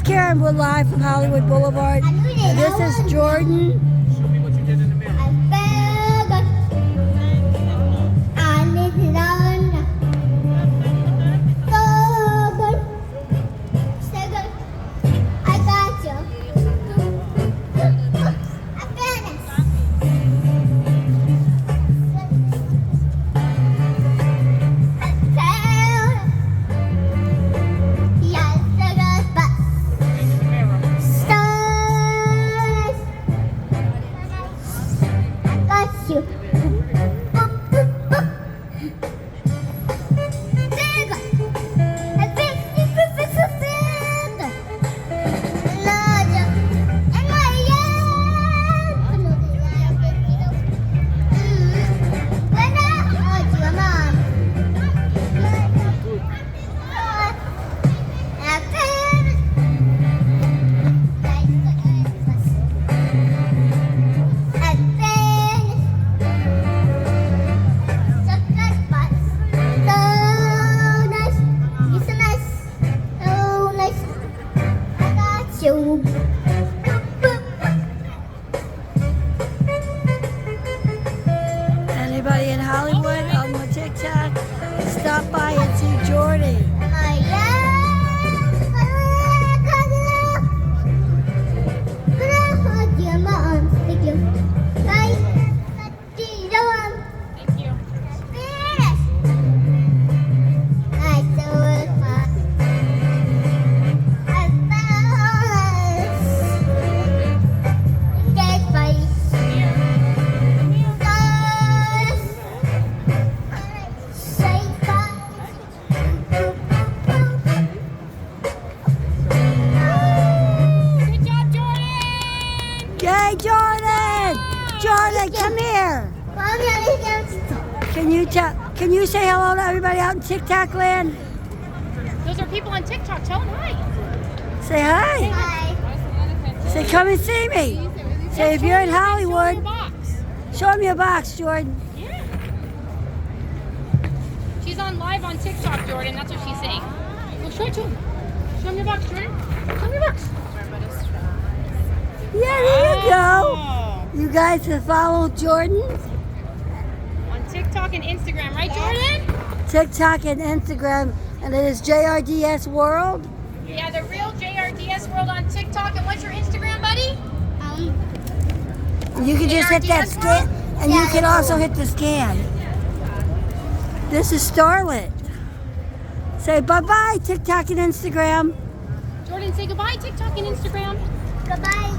is Karen. We're live from Hollywood Boulevard. And this is Jordan. Show me what you did in the mirror. You. Anybody in Hollywood on the TikTok, stop by and see Jordan. Yay, Jordan! Jordan, come here. Can you say hello to everybody out in TikTok land? Those are people on TikTok. Tell them hi. Say hi. Say come and see me. Say if you're in Hollywood, show them your box, Jordan. Yeah. She's on live on TikTok, Jordan. That's what she's saying. Well, show it to him. Show him your box, Jordan. Show him your box. Yeah, there you go. You guys can follow Jordan. On TikTok and Instagram, right, Jordan? TikTok and Instagram, and it is JRDS World. Yeah, the real JRDS World on TikTok. And what's your Instagram, buddy? You can just hit that scan, and you can also hit the scan. This is Starlet. Say bye-bye, TikTok and Instagram. Jordan, say goodbye, TikTok and Instagram. Goodbye.